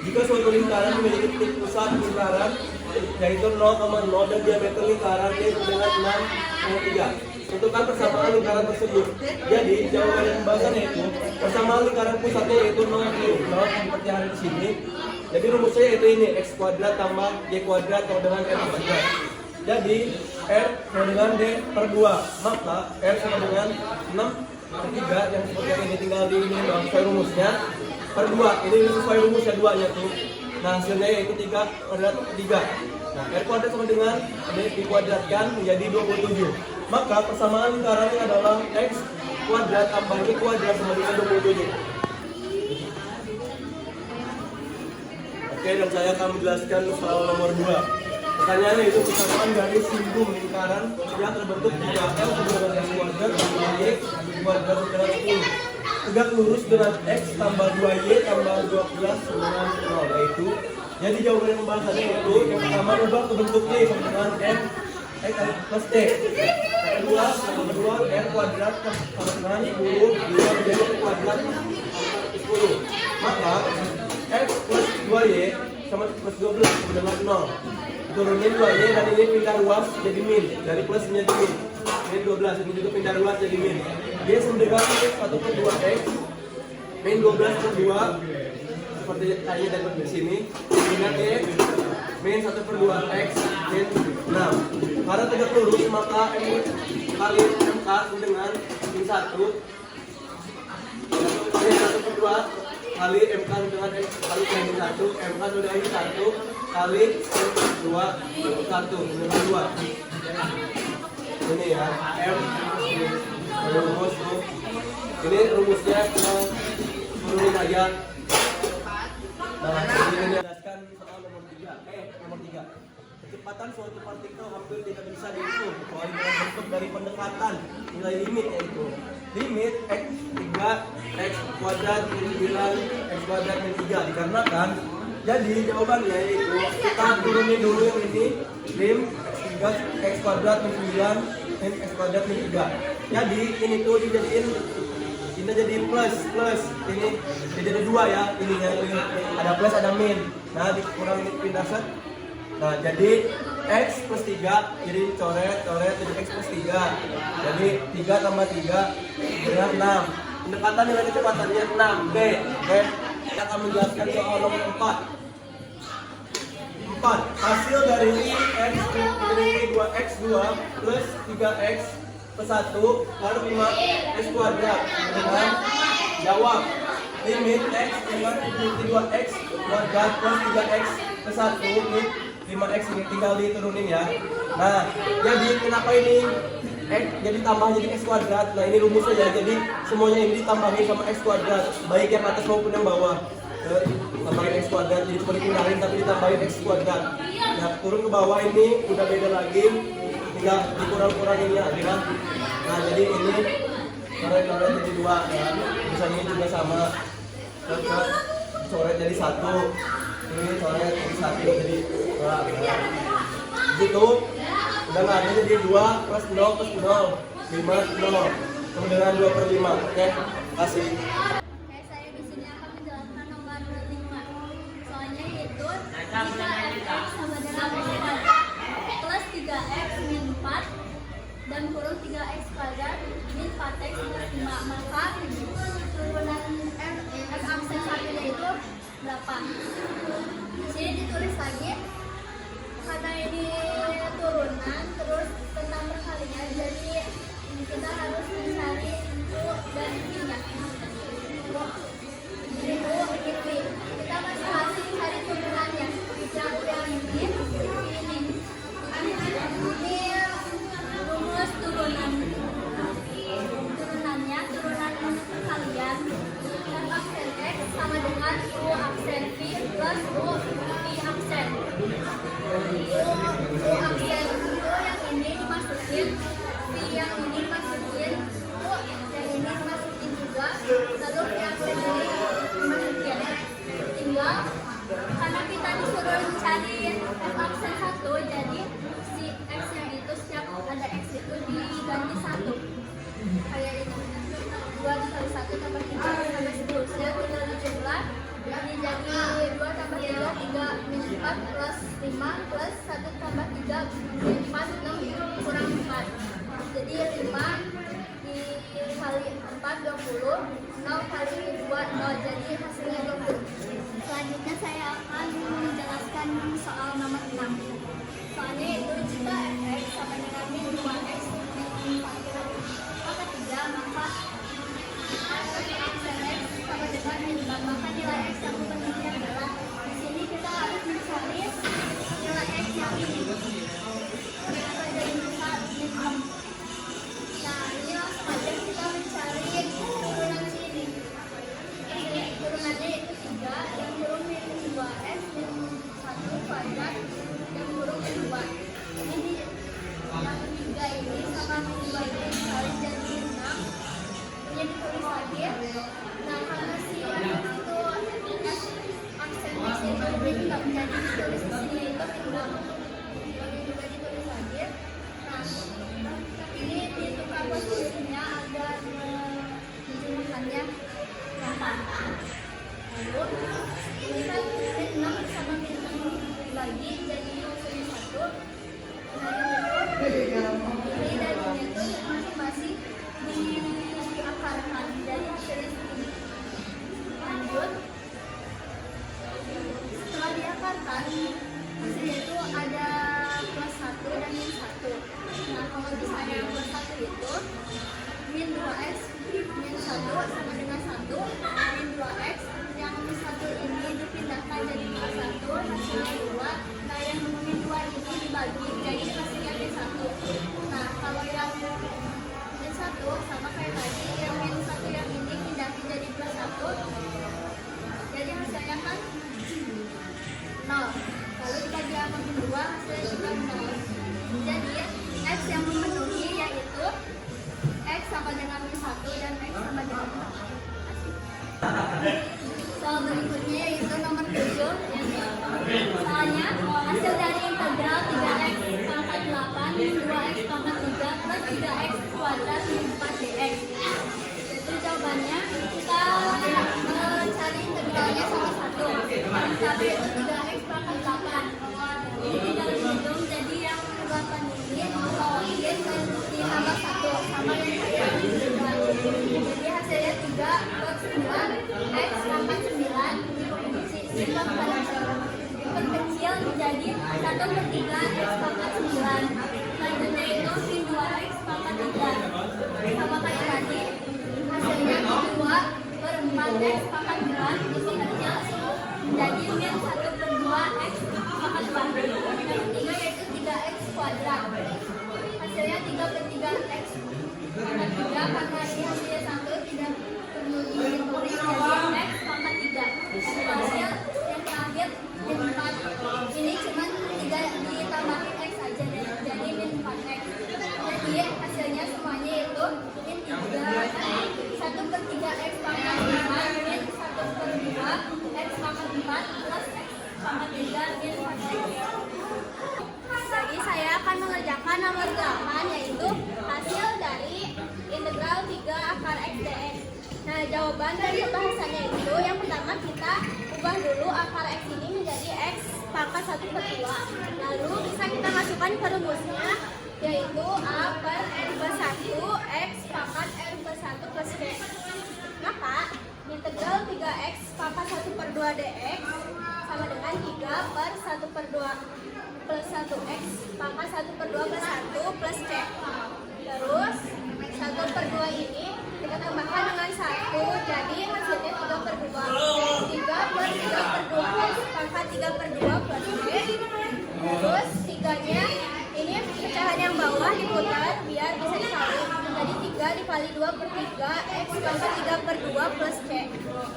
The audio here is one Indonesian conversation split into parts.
Jika suatu lingkaran memiliki titik pusat lingkaran yaitu 0,0 dan diameter lingkaran yaitu dengan 6,3. Tentukan persamaan lingkaran tersebut. Jadi jawaban yang pembahasan yaitu persamaan lingkaran pusatnya yaitu 0 seperti yang ada di sini. Jadi rumusnya yaitu ini x kuadrat tambah y kuadrat sama dengan r kuadrat. Jadi r sama dengan d per 2, maka r sama dengan 6/3 yang seperti ini tinggal di ini doang sesuai rumusnya per 2. Ini sesuai rumusnya 2 nya tuh. Nah hasilnya yaitu 3 kuadrat 3. Nah r kuadrat sama dengan d dikuadratkan menjadi 27. Maka persamaan lingkarannya adalah x kuadrat tambah y kuadrat sama dengan 27. Oke, dan saya akan menjelaskan soal nomor 2. Pertanyaannya itu persamaan garis singgung lingkaran yang terbentuk jika L sama dengan x kuadrat tambah y kuadrat sama dengan 10. Tegak lurus dengan x tambah 2y tambah 12 sama dengan 0, yaitu jadi jawaban yang pembahasannya yaitu yang pertama ubah ke bentuknya sama dengan m x plus t. Yang kedua r kuadrat sama dengan 10 menjadi kuadrat 10. Maka x plus 2y sama plus 12 sama dengan 0. Turunin 2y dan ini pindah ruas jadi min, dari plus menjadi min. Ini 12, ini juga pindah ruas jadi min. Dia sama dengan x 1 per 2x min 12 per 2 seperti tadi dapat di sini. Ingat ya, min 1 per 2x min 6. Karena tegak lurus maka m kali mk sama dengan min 1 min 1 per 2 kali mk dengan x kali min 1 mk sudah min 1 kali m 2 1 dengan 2. Ini ya m rumus tuh. Ini rumusnya kita turunin aja. Nah, ini menjelaskan soal nomor 3. Nomor 3. Kecepatan suatu partikel hampir tidak bisa dihitung kecuali dengan bentuk dari pendekatan nilai limit, yaitu limit x 3 x kuadrat min 9 x kuadrat min 3 dikarenakan. Jadi jawabannya yaitu kita turunin dulu yang ini lim x 3 x kuadrat min 9 min x kuadrat min 3. Jadi ini tuh dijadiin ini jadi plus ini jadi 2 ya, ininya ini ada plus ada min. Nah dikurang pindah set. Nah jadi x plus 3 jadi coret jadi x plus 3. Jadi 3 tambah 3 dengan 6. Pendekatan nilai kecepatannya 6. Oke. Kita akan menjelaskan soal nomor 4. Hasil dari x dikali 2x2 plus 3x plus 1 lalu 5x kuadrat dengan jawab limit x dengan 2x kuadrat plus 3x plus 1 min 5x ini tinggal diturunin ya. Nah jadi kenapa ini x jadi tambah jadi x kuadrat. Nah ini rumusnya ya, jadi semuanya ini ditambahin sama x kuadrat baik yang atas maupun yang bawah. Tambahin x kuadrat jadi cuma dipindahin tapi ditambahin x kuadrat. Nah turun ke bawah ini udah beda lagi, tinggal dikurang-kurangin ya aja. Nah jadi ini coret jadi 2 ya, misalnya ini juga sama coret jadi 1, ini coret jadi 1 jadi 2 gitu. Udah nggak ada jadi 2 plus 0 plus 0 5 0 sama dengan 2 per 5. Oke, kasih. Plus 3x min 4 dan kurung 3x kuadrat min 4x plus 5. Maka turunan x absen satunya itu berapa? Di sini ditulis lagi karena ini turunan terus tentang perkalian, jadi kita harus mencari itu dan ininya. Itu kita masih hasil cari turunannya. Yang ini rumus turunannya turunan perkalian dan aksen x sama dengan u aksen v plus u v aksen. U aksen itu yang ini dimasukin, v yang ini dimasukin, u yang ini dimasukin juga, lalu v aksen ini dimasukin. Tinggal karena kita disuruh cari f aksen 1, jadi si x yang itu setiap ada x itu diganti 1 kayak ini 2 dikali 1 tambah 3 tambah seterusnya tinggal dijumlah ini jadi 2 tambah 3 4 plus 5 plus 1 tambah 3 min 4 6 kurang 4. Jadi 5 dikali 4 20, 0 kali 2 0, jadi hasilnya 20. Selanjutnya saya akan menjelaskan soal nomor 6. Soalnya itu jika fx sama dengan min 2x maka 3, maka x sama dengan min 4, maka nilai x yang sebenarnya adalah di sini kita harus mencari nilai x yang ini. Maka jadi bisa min 6. Nah, ini langsung aja kita mencari turunan sini. Turunannya itu 3, yang kurung min 2x min 1 kuadrat, yang kurung min 2. Ini yang 3 ini sama min 2 ini dikali jadi 6. Ini ditulis lagi. Nah, karena si x itu aksennya sih itu lebih tidak jadi ditulis di sini itu min 6. Ini juga ditulis lagi. Nah, ini ditukar posisinya agar menjadikannya nyata. Lalu ini kan min 6 sama min 6 dibagi jadi min 1. Nah, ini darinya itu masing-masing diakarkan jadi hasilnya segini. Lanjut, setelah diakarkan hasilnya itu ada plus 1 dan min 1. Nah, kalau misalnya yang plus 1 itu min 2x min 1 sama dengan 1, min 2x yang min 1 ini dipindahkan jadi plus 1 hasilnya 2. Nah, yang min 2 ini dibagi jadi hasilnya min 1. Nah, kalau yang min 1 sama kayak tadi, yang min 1 yang ini pindahin jadi plus 1, jadi hasilnya kan 0. Lalu dibagi sama min 2 hasilnya juga 0. Jadi x yang memenuhi yaitu x sama dengan min 1 dan x sama dengan min 1. Soal berikutnya yaitu nomor 7. Soalnya hasil dari integral 3x pangkat 8 min 2x pangkat 3 plus 3x kuadrat min 4 dx. Itu jawabannya kita mencari integralnya salah satu. Tapi itu 3x pangkat 8. Ini tinggal dihitung, jadi yang 8 ini bawain dan ditambah 1 sama yang saya integral. Jadi hasilnya 3 plus 9 x pangkat 9 diperkecil menjadi 1/3 x pangkat 9. Selanjutnya itu min 2x pangkat 3 sama kayak tadi, hasilnya 2/4 x pangkat 2 diperkecil menjadi min 1/2 x pangkat 4. Yang ketiga yaitu 3x kuadrat, hasilnya 3/3 x pangkat 3, karena ini hasilnya 1 tidak perlu ditulis jadi x pangkat 3. Hasil yang terakhir min 4, ini cuma 3 ditambahin x aja jadi min 4x. Jadi hasilnya semuanya itu min 3 1/3 x pangkat 5 min 1/2 x pangkat 4 plus x pangkat 3 min 4x. Lagi saya akan mengerjakan nomor 8 yaitu hasil dari integral 3 akar x dx. Nah, jawaban dari pembahasannya itu yang pertama kita ubah dulu akar x ini menjadi x pangkat 1/2. Lalu bisa kita masukkan ke rumusnya yaitu a per r plus 1 x pangkat r plus 1 plus c. Maka integral 3x pangkat 1/2 dx sama dengan 3 per 1/2 plus 1x pangkat 1/2 plus 1 plus c. Terus 1/2 ini kita tambahkan dengan 1, jadi hasilnya 3/2. 3 per 3/2 x pangkat 3/2 plus c. Terus 3-nya ini pecahan yang bawah diputar biar bisa dikali. Jadi 3 dikali 2/3 x pangkat 3/2 plus c.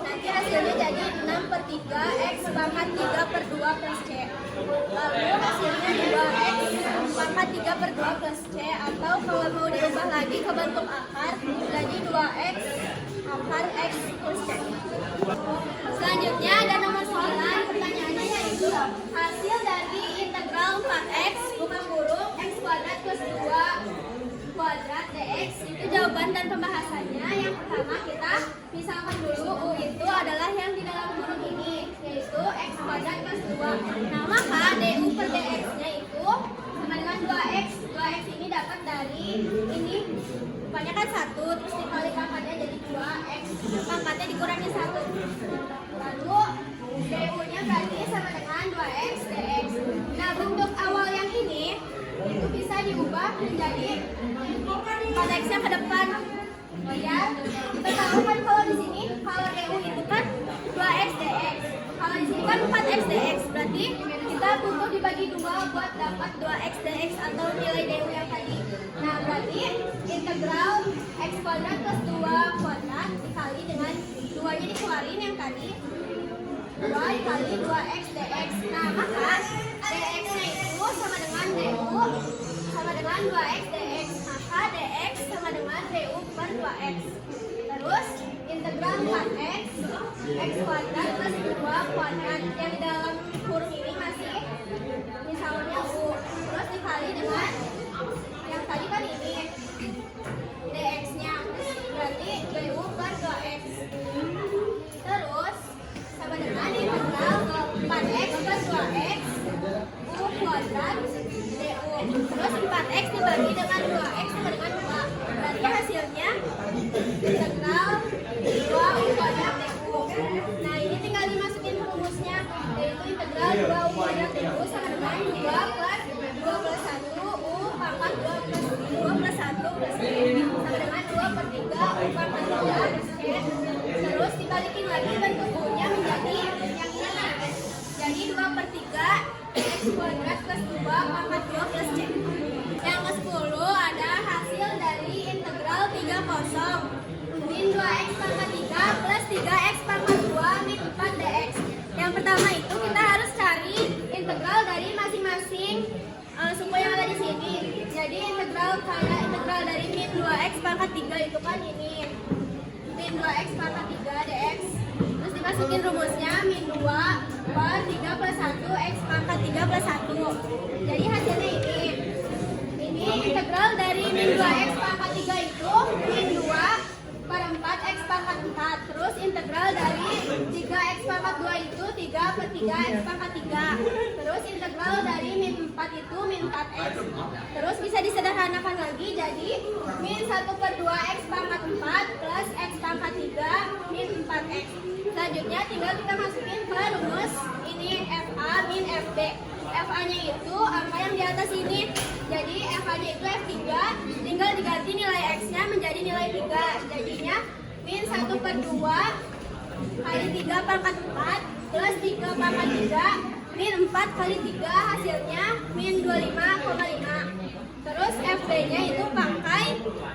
Nanti hasilnya jadi 6/3 x pangkat 3/2 plus c. Lalu hasilnya 2x pangkat 3/2 plus c, atau kalau mau diubah lagi ke bentuk akar jadi 2x akar x plus c. Selanjutnya ada nomor 9, pertanyaannya yaitu hasil dari integral 4x buka kurung x kuadrat plus 2 kuadrat dx. Itu jawaban dan pembahasannya. Yang pertama kita misalkan dulu u itu adalah yang di dalam kurung ini, yaitu x kuadrat plus 2 Nah, maka DU per DX-nya itu sama dengan 2X. 2X ini dapat dari ini, rupanya kan 1, terus dikali pangkatnya jadi 2X. Pangkatnya dikurangi 1. Lalu DU-nya berarti sama dengan 2X DX. Nah, bentuk awal yang ini itu bisa diubah menjadi 4X-nya ke depan. Oh ya, kita tahu kan kalau di sini kalau DU itu kan 2X DX. Kalau di sini kan 4X DX, berarti kita butuh dibagi 2 buat dapat 2X DX atau nilai DU yang tadi. Nah, berarti integral X kuadrat plus 2 kuadrat dikali dengan 2-nya dikeluarin yang tadi, 2 dikali 2X DX. Nah, maka DX-nya itu sama dengan DU sama dengan 2X DX. Maka DX sama dengan DU per 2X. Terus integral 4X X kuadrat plus 2 kuadrat yang di dalam kurung ini masih misalnya U. Terus dikali dengan yang tadi kan ini DX-nya, berarti DU per 2X. Terus sama dengan integral 4X plus 2X U kuadrat DU. Terus 4X dibagi dengan 2X sama dengan 2, berarti hasilnya integral 2 U kuadrat DU. Nah, ini tinggal dimasukin rumusnya, yaitu integral 2 U kuadrat DU sama dengan 2 plus 2 plus 1 U pangkat 2 plus 2 plus 1 plus C sama dengan 2 per 3 U pangkat 3 plus C. Terus dibalikin lagi bentuk U-nya menjadi yang ini. Jadi 2 per 3 X kuadrat plus 2 pangkat 2 plus C. Yang ke-10 ada hasil dari integral 30 min 2X pangkat 3 plus 3X pangkat 2 min 4 DX. Yang pertama itu kita harus cari integral dari masing-masing suku yang ada di sini. Jadi integral dari min 2X pangkat 3 itu kan ini. Min 2X pangkat 3 DX. Terus dimasukin rumusnya min 2 per 3 plus 1 X pangkat 3 plus 1. Jadi hasilnya ini. Ini integral dari min 2X pangkat 3 itu min 2 per 4 X pangkat 4. Terus integral dari 3X pangkat 2 itu 3 per 3 X pangkat 3. Terus integral dari min 4 itu min 4X. Terus bisa disederhanakan lagi jadi min 1 per 2 X pangkat 4 plus X pangkat 3 min 4X. Selanjutnya tinggal kita masukin ke rumus ini FA min FB. FA-nya itu angka yang di atas ini. Jadi FA-nya itu F3, tinggal diganti nilai X-nya menjadi nilai 3. Jadinya min 1 per 2 kali 3 pangkat 4 plus 3 pangkat 3 min 4 kali 3 hasilnya min 25,5. Terus FB-nya itu pangkai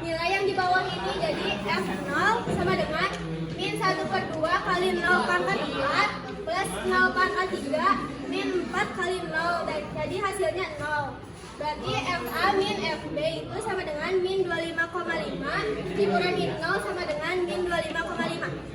nilai yang di bawah ini. Jadi F0 sama dengan min 1 per 2 kali 0 pangkat 4 plus 0 pangkat 3 min 4 kali 0. Jadi hasilnya 0. Berarti FA min FB itu sama dengan min 25,5 dikurangi 0 sama dengan min 25,5.